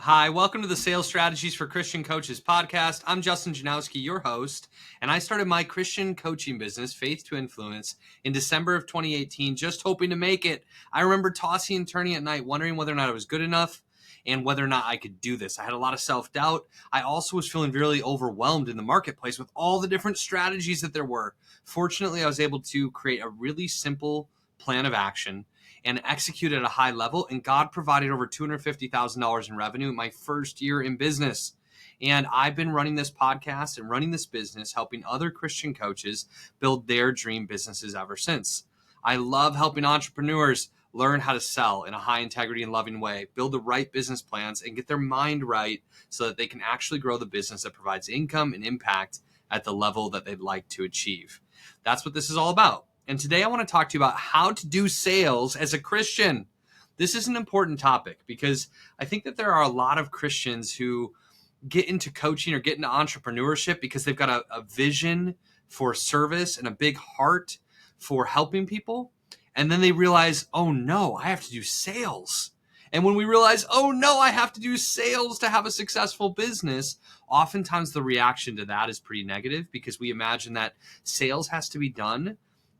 Hi, welcome to the Sales Strategies for Christian Coaches podcast. I'm Justin Janowski, your host, and I started my Christian coaching business, Faith to Influence, in December of 2018, just hoping to make it. I remember tossing and turning at night, wondering whether or not I was good enough and whether or not I could do this. I had a lot of self-doubt. I also was feeling really overwhelmed in the marketplace with all the different strategies that there were. Fortunately, I was able to create a really simple plan of action and execute at a high level. And God provided over $250,000 in revenue in my first year in business. And I've been running this podcast and running this business, helping other Christian coaches build their dream businesses ever since. I love helping entrepreneurs learn how to sell in a high integrity and loving way, build the right business plans, and get their mind right so that they can actually grow the business that provides income and impact at the level that they'd like to achieve. That's what this is all about. And today I want to talk to you about how to do sales as a Christian. This is an important topic because I think that there are a lot of Christians who get into coaching or get into entrepreneurship because they've got a vision for service and a big heart for helping people. And then they realize, oh no, I have to do sales. And when we realize, oh no, I have to do sales to have a successful business, oftentimes the reaction to that is pretty negative because we imagine that sales has to be done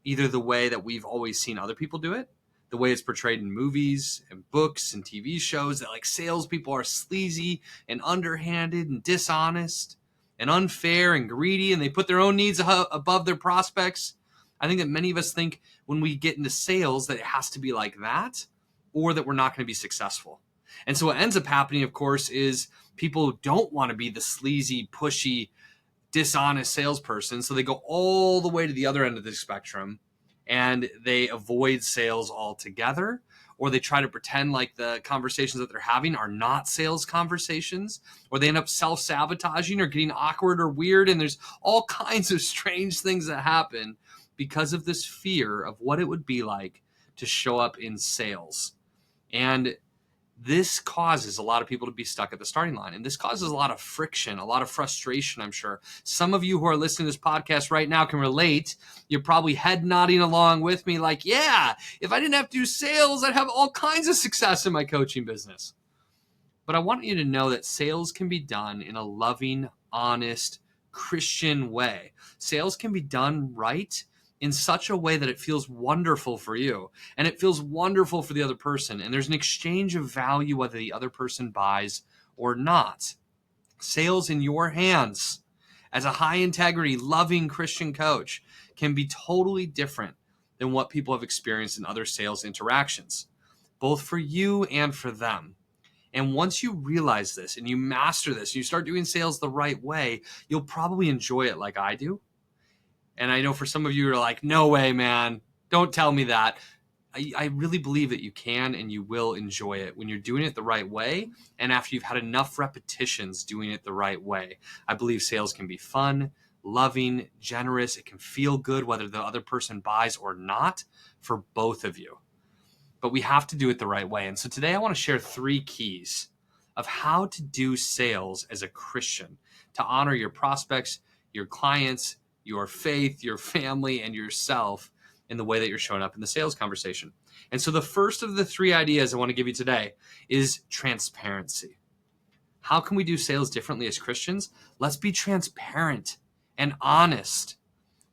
either the way that we've always seen other people do it, the way it's portrayed in movies and books and TV shows, that like salespeople are sleazy and underhanded and dishonest and unfair and greedy, and they put their own needs above their prospects. I think that many of us think when we get into sales that it has to be like that or that we're not going to be successful. And so what ends up happening, of course, is people don't want to be the sleazy, pushy, dishonest salesperson. So they go all the way to the other end of the spectrum and they avoid sales altogether, or they try to pretend like the conversations that they're having are not sales conversations, or they end up self-sabotaging or getting awkward or weird. And there's all kinds of strange things that happen because of this fear of what it would be like to show up in sales. And this causes a lot of people to be stuck at the starting line. And this causes a lot of friction, a lot of frustration, I'm sure. Some of you who are listening to this podcast right now can relate. You're probably head nodding along with me like, yeah, if I didn't have to do sales, I'd have all kinds of success in my coaching business. But I want you to know that sales can be done in a loving, honest, Christian way. Sales can be done right in such a way that it feels wonderful for you and it feels wonderful for the other person. And there's an exchange of value whether the other person buys or not. Sales in your hands as a high integrity, loving Christian coach can be totally different than what people have experienced in other sales interactions, both for you and for them. And once you realize this and you master this, and you start doing sales the right way, you'll probably enjoy it like I do. And I know for some of you are like, no way, man, don't tell me that. I really believe that you can and you will enjoy it when you're doing it the right way. And after you've had enough repetitions doing it the right way, I believe sales can be fun, loving, generous. It can feel good whether the other person buys or not for both of you. But we have to do it the right way. And so today I want to share 3 keys of how to do sales as a Christian to honor your prospects, your clients, your faith, your family, and yourself in the way that you're showing up in the sales conversation. And so the first of the 3 ideas I want to give you today is transparency. How can we do sales differently as Christians? Let's be transparent and honest.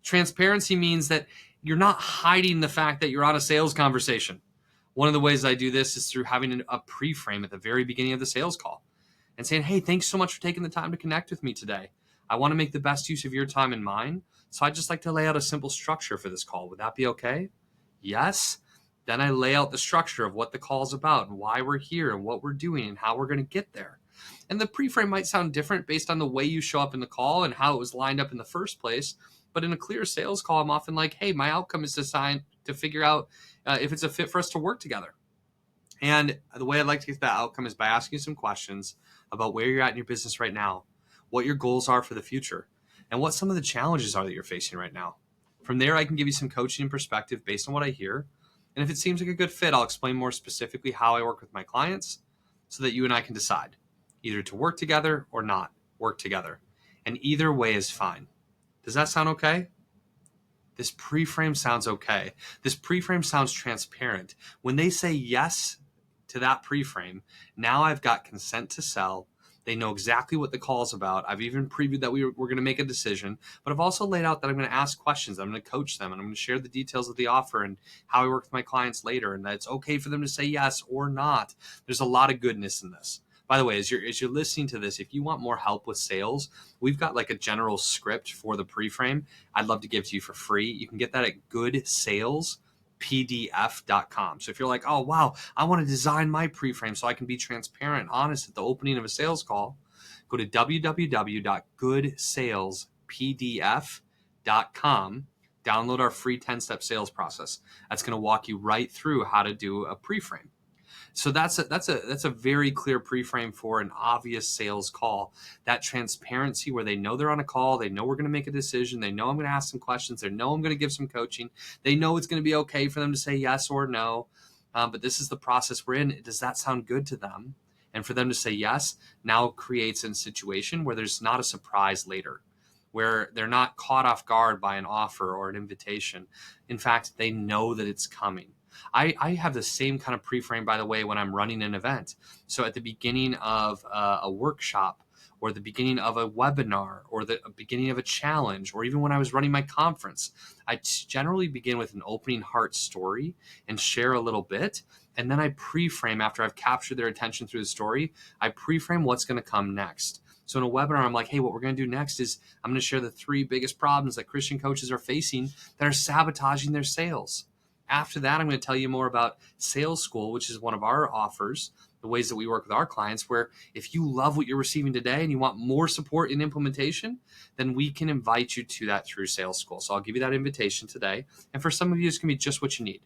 Transparency means that you're not hiding the fact that you're on a sales conversation. One of the ways I do this is through having a pre-frame at the very beginning of the sales call and saying, hey, thanks so much for taking the time to connect with me today. I want to make the best use of your time and mine. So I'd just like to lay out a simple structure for this call. Would that be okay? Yes. Then I lay out the structure of what the call is about and why we're here and what we're doing and how we're going to get there. And the pre-frame might sound different based on the way you show up in the call and how it was lined up in the first place. But in a clear sales call, I'm often like, hey, my outcome is designed to figure out if it's a fit for us to work together. And the way I'd like to get that outcome is by asking some questions about where you're at in your business right now, what your goals are for the future, and what some of the challenges are that you're facing right now. From there, I can give you some coaching perspective based on what I hear. And if it seems like a good fit, I'll explain more specifically how I work with my clients so that you and I can decide either to work together or not work together. And either way is fine. Does that sound okay? This pre-frame sounds okay. This pre-frame sounds transparent. When they say yes to that pre-frame. Now I've got consent to sell. They know exactly what the call is about. I've even previewed that we're going to make a decision, but I've also laid out that I'm going to ask questions. I'm going to coach them, and I'm going to share the details of the offer and how I work with my clients later, and that it's okay for them to say yes or not. There's a lot of goodness in this. By the way, as you're listening to this, if you want more help with sales, we've got like a general script for the pre-frame I'd love to give to you for free. You can get that at goodsalespdf.com. So if you're like, oh, wow, I want to design my pre-frame so I can be transparent and honest at the opening of a sales call, go to www.goodsalespdf.com, download our free 10-step sales process. That's going to walk you right through how to do a pre-frame. So that's a very clear pre-frame for an obvious sales call. That transparency where they know they're on a call, they know we're going to make a decision, they know I'm going to ask some questions, they know I'm going to give some coaching, they know it's going to be okay for them to say yes or no. But this is the process we're in. Does that sound good to them? And for them to say yes now creates a situation where there's not a surprise later, where they're not caught off guard by an offer or an invitation. In fact, they know that it's coming. I have the same kind of pre-frame, by the way, when I'm running an event. So at the beginning of a workshop, or the beginning of a webinar, or the beginning of a challenge, or even when I was running my conference, I generally begin with an opening heart story and share a little bit. And then I pre-frame, after I've captured their attention through the story, I pre-frame what's going to come next. So in a webinar, I'm like, hey, what we're going to do next is I'm going to share the 3 biggest problems that Christian coaches are facing that are sabotaging their sales. After that, I'm going to tell you more about Sales School, which is one of our offers, the ways that we work with our clients, where if you love what you're receiving today and you want more support in implementation, then we can invite you to that through Sales School. So I'll give you that invitation today. And for some of you, it's going to be just what you need.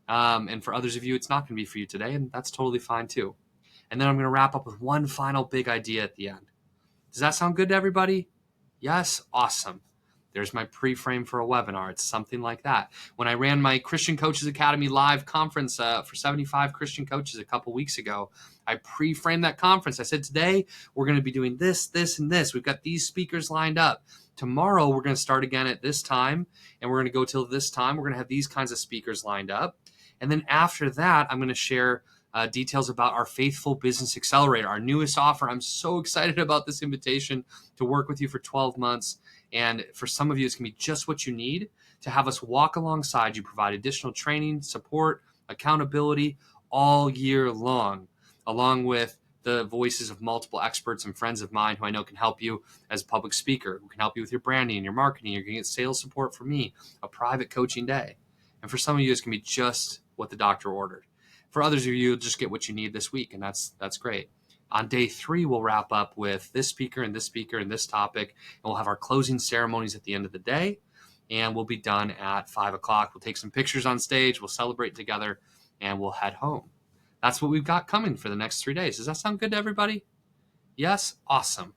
And for others of you, it's not going to be for you today, and that's totally fine too. And then I'm going to wrap up with one final big idea at the end. Does that sound good to everybody? Yes? Awesome. There's my pre-frame for a webinar. It's something like that. When I ran my Christian Coaches Academy live conference for 75 Christian coaches a couple weeks ago, I pre-framed that conference. I said, today we're going to be doing this, this, and this. We've got these speakers lined up. Tomorrow we're going to start again at this time, and we're going to go till this time. We're going to have these kinds of speakers lined up. And then after that, I'm going to share details about our Faithful Business Accelerator, our newest offer. I'm so excited about this invitation to work with you for 12 months. And for some of you, it's going to be just what you need to have us walk alongside you, provide additional training, support, accountability all year long, along with the voices of multiple experts and friends of mine who I know can help you as a public speaker, who can help you with your branding and your marketing. You're going to get sales support from me, a private coaching day. And for some of you, it's going to be just what the doctor ordered. For others of you, you'll just get what you need this week, and that's great. On day 3, we'll wrap up with this speaker and this speaker and this topic, and we'll have our closing ceremonies at the end of the day, and we'll be done at 5 o'clock. We'll take some pictures on stage, we'll celebrate together, and we'll head home. That's what we've got coming for the next 3 days. Does that sound good to everybody? Yes? Awesome.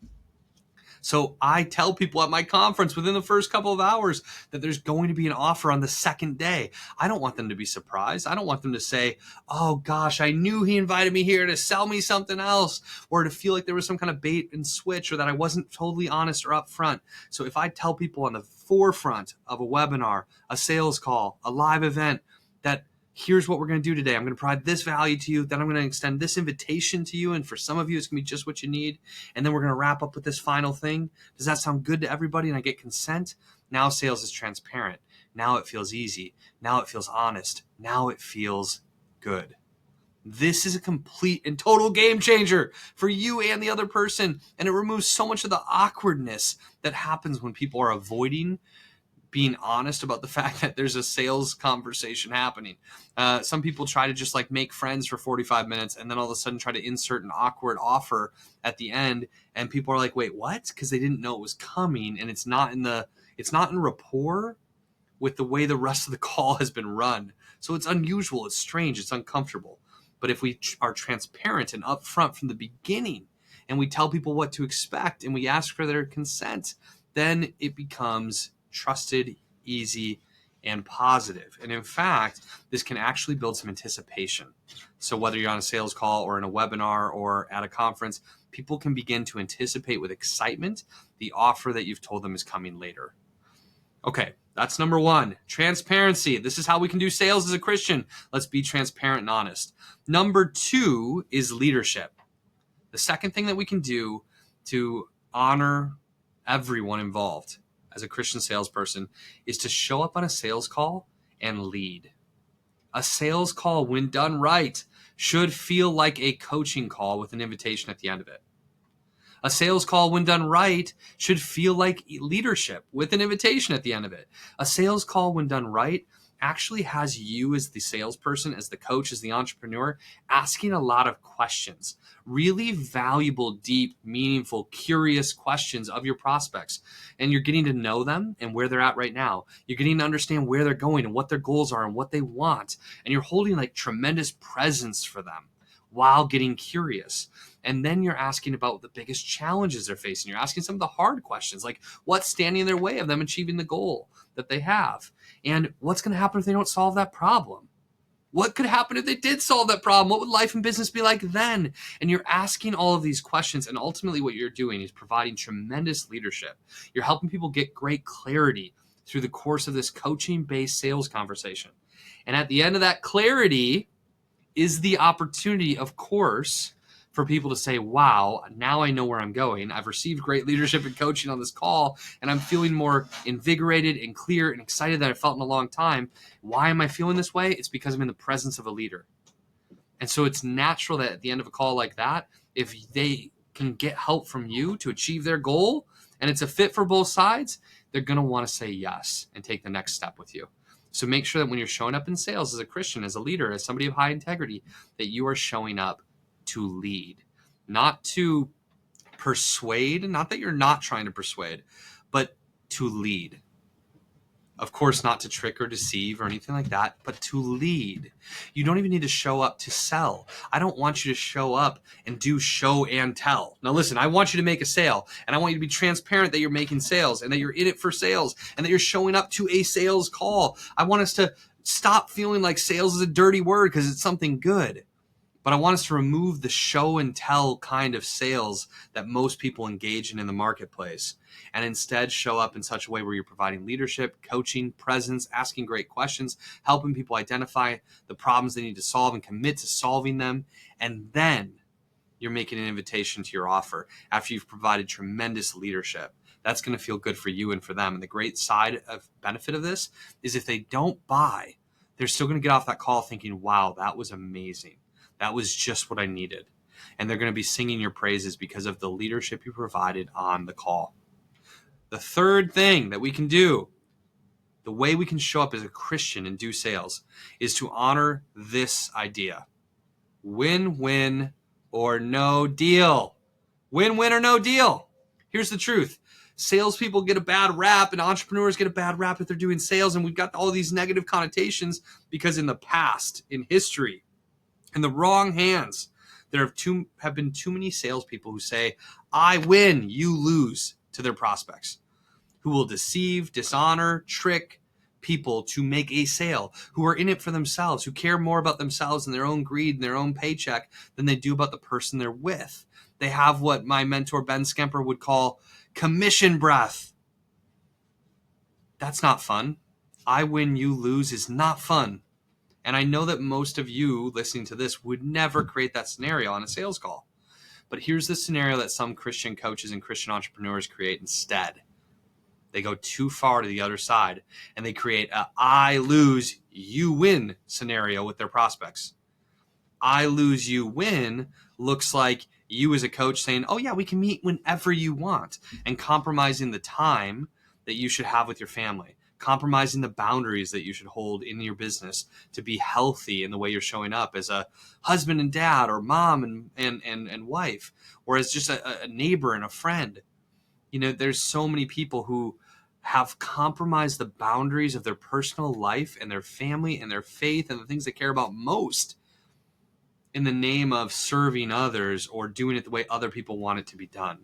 So I tell people at my conference within the first couple of hours that there's going to be an offer on the second day. I don't want them to be surprised. I don't want them to say, oh gosh, I knew he invited me here to sell me something else, or to feel like there was some kind of bait and switch, or that I wasn't totally honest or upfront. So if I tell people on the forefront of a webinar, a sales call, a live event, that here's what we're going to do today. I'm going to provide this value to you. Then I'm going to extend this invitation to you. And for some of you, it's going to be just what you need. And then we're going to wrap up with this final thing. Does that sound good to everybody? And I get consent. Now sales is transparent. Now it feels easy. Now it feels honest. Now it feels good. This is a complete and total game changer for you and the other person. And it removes so much of the awkwardness that happens when people are avoiding being honest about the fact that there's a sales conversation happening. Some people try to just like make friends for 45 minutes and then all of a sudden try to insert an awkward offer at the end. And people are like, wait, what? Because they didn't know it was coming, and it's not in rapport with the way the rest of the call has been run. So it's unusual, it's strange, it's uncomfortable. But if we are transparent and upfront from the beginning, and we tell people what to expect, and we ask for their consent, then it becomes trusted, easy, and positive. And in fact, this can actually build some anticipation. So whether you're on a sales call or in a webinar or at a conference, people can begin to anticipate with excitement the offer that you've told them is coming later. Okay, that's number one. Transparency. This is how we can do sales as a Christian. Let's be transparent and honest. Number two is leadership. The second thing that we can do to honor everyone involved as a Christian salesperson is to show up on a sales call and lead. A sales call, when done right, should feel like a coaching call with an invitation at the end of it. A sales call, when done right, should feel like leadership with an invitation at the end of it. A sales call, when done right, actually has you as the salesperson, as the coach, as the entrepreneur, asking a lot of questions, really valuable, deep, meaningful, curious questions of your prospects. And you're getting to know them and where they're at right now. You're getting to understand where they're going and what their goals are and what they want. And you're holding like tremendous presence for them while getting curious. And then you're asking about the biggest challenges they're facing. You're asking some of the hard questions, like what's standing in their way of them achieving the goal that they have? And what's going to happen if they don't solve that problem? What could happen if they did solve that problem? What would life and business be like then? And you're asking all of these questions. And ultimately what you're doing is providing tremendous leadership. You're helping people get great clarity through the course of this coaching-based sales conversation. And at the end of that clarity is the opportunity, of course, for people to say, wow, now I know where I'm going. I've received great leadership and coaching on this call, and I'm feeling more invigorated and clear and excited than I felt in a long time. Why am I feeling this way? It's because I'm in the presence of a leader. And so it's natural that at the end of a call like that, if they can get help from you to achieve their goal, and it's a fit for both sides, they're going to want to say yes and take the next step with you. So make sure that when you're showing up in sales as a Christian, as a leader, as somebody of high integrity, that you are showing up to lead, not to persuade, not that you're not trying to persuade, but to lead. Of course, not to trick or deceive or anything like that, but to lead. You don't even need to show up to sell. I don't want you to show up and do show and tell. Now listen, I want you to make a sale, and I want you to be transparent that you're making sales and that you're in it for sales and that you're showing up to a sales call. I want us to stop feeling like sales is a dirty word because it's something good. But I want us to remove the show and tell kind of sales that most people engage in the marketplace, and instead show up in such a way where you're providing leadership, coaching, presence, asking great questions, helping people identify the problems they need to solve and commit to solving them. And then you're making an invitation to your offer after you've provided tremendous leadership. That's going to feel good for you and for them. And the great side of benefit of this is if they don't buy, they're still going to get off that call thinking, wow, that was amazing. That was just what I needed. And they're going to be singing your praises because of the leadership you provided on the call. The third thing that we can do, the way we can show up as a Christian and do sales, is to honor this idea. Win-win or no deal. Win-win or no deal. Here's the truth. Salespeople get a bad rap and entrepreneurs get a bad rap if they're doing sales. And we've got all these negative connotations because in the past, in history, in the wrong hands, there have been too many salespeople who say, I win, you lose, to their prospects, who will deceive, dishonor, trick people to make a sale, who are in it for themselves, who care more about themselves and their own greed and their own paycheck than they do about the person they're with. They have what my mentor Ben Skemper would call commission breath. That's not fun. I win, you lose is not fun. And I know that most of you listening to this would never create that scenario on a sales call. But here's the scenario that some Christian coaches and Christian entrepreneurs create instead. They go too far to the other side and they create a I lose, you win scenario with their prospects. I lose, you win looks like you as a coach saying, oh yeah, we can meet whenever you want, and compromising the time that you should have with your family, compromising the boundaries that you should hold in your business to be healthy in the way you're showing up as a husband and dad or mom and wife, or as just a neighbor and a friend. You know, there's so many people who have compromised the boundaries of their personal life and their family and their faith and the things they care about most in the name of serving others or doing it the way other people want it to be done.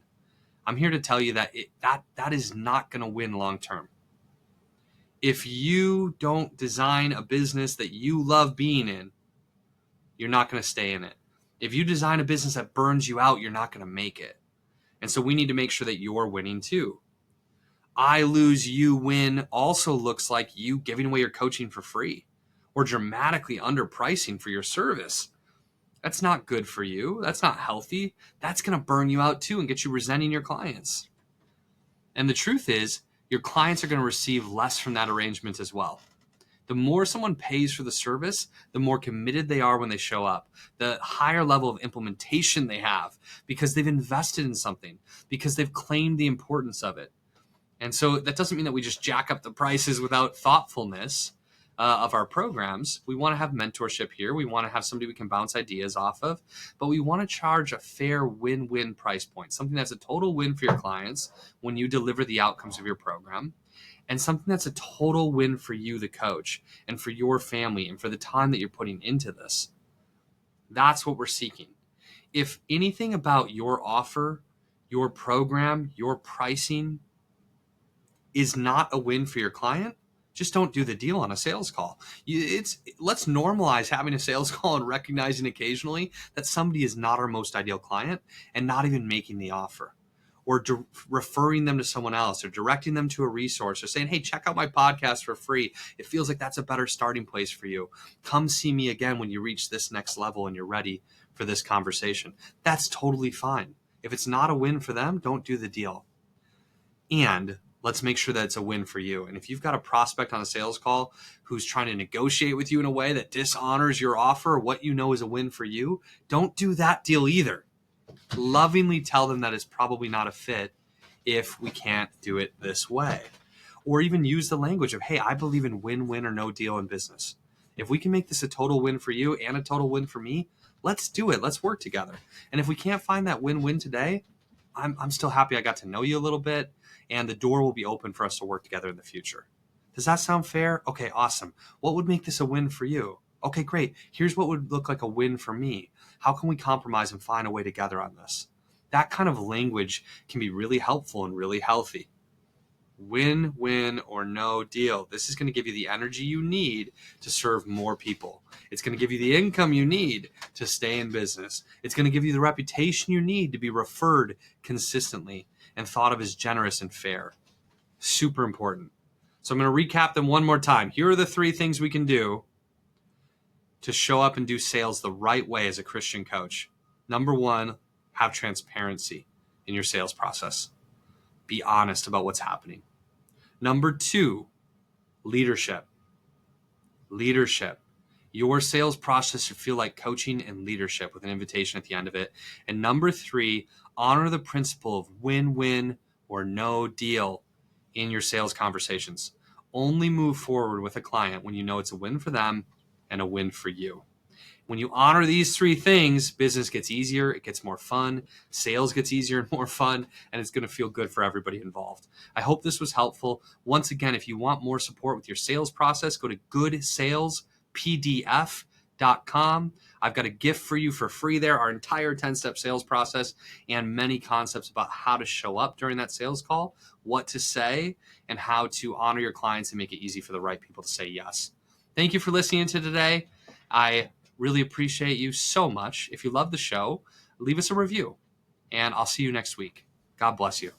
I'm here to tell you that that is not going to win long term. If you don't design a business that you love being in, you're not going to stay in it. If you design a business that burns you out, you're not going to make it. And so we need to make sure that you're winning too. I lose, you win also looks like you giving away your coaching for free or dramatically underpricing for your service. That's not good for you. That's not healthy. That's going to burn you out too and get you resenting your clients. And the truth is, your clients are going to receive less from that arrangement as well. The more someone pays for the service, the more committed they are when they show up, the higher level of implementation they have because they've invested in something, because they've claimed the importance of it. And so that doesn't mean that we just jack up the prices without thoughtfulness of our programs. We want to have mentorship here. We want to have somebody we can bounce ideas off of, but we want to charge a fair win-win price point, something that's a total win for your clients when you deliver the outcomes of your program, and something that's a total win for you, the coach, and for your family and for the time that you're putting into this. That's what we're seeking. If anything about your offer, your program, your pricing is not a win for your client, just don't do the deal on a sales call. Let's normalize having a sales call and recognizing occasionally that somebody is not our most ideal client and not even making the offer, or referring them to someone else, or directing them to a resource, or saying, hey, check out my podcast for free. It feels like that's a better starting place for you. Come see me again when you reach this next level and you're ready for this conversation. That's totally fine. If it's not a win for them, don't do the deal. And let's make sure that it's a win for you. And if you've got a prospect on a sales call who's trying to negotiate with you in a way that dishonors your offer or what you know is a win for you, don't do that deal either. Lovingly tell them that it's probably not a fit if we can't do it this way. Or even use the language of, hey, I believe in win-win or no deal in business. If we can make this a total win for you and a total win for me, let's do it. Let's work together. And if we can't find that win-win today, I'm still happy I got to know you a little bit, and the door will be open for us to work together in the future. Does that sound fair? Okay, awesome. What would make this a win for you? Okay, great. Here's what would look like a win for me. How can we compromise and find a way together on this? That kind of language can be really helpful and really healthy. Win, win, or no deal. This is going to give you the energy you need to serve more people. It's going to give you the income you need to stay in business. It's going to give you the reputation you need to be referred consistently and thought of as generous and fair. Super important. So I'm going to recap them one more time. Here are the 3 things we can do to show up and do sales the right way as a Christian coach. Number 1, have transparency in your sales process. Be honest about what's happening. Number 2, leadership. Leadership. Your sales process should feel like coaching and leadership with an invitation at the end of it. And number 3, honor the principle of win-win or no deal in your sales conversations. Only move forward with a client when you know it's a win for them and a win for you. When you honor these 3 things, business gets easier, it gets more fun, sales gets easier and more fun, and it's going to feel good for everybody involved. I hope this was helpful. Once again, if you want more support with your sales process, go to goodsalespdf.com. I've got a gift for you for free there, our entire 10-step sales process and many concepts about how to show up during that sales call, what to say, and how to honor your clients and make it easy for the right people to say yes. Thank you for listening to today. I really appreciate you so much. If you love the show, leave us a review, and I'll see you next week. God bless you.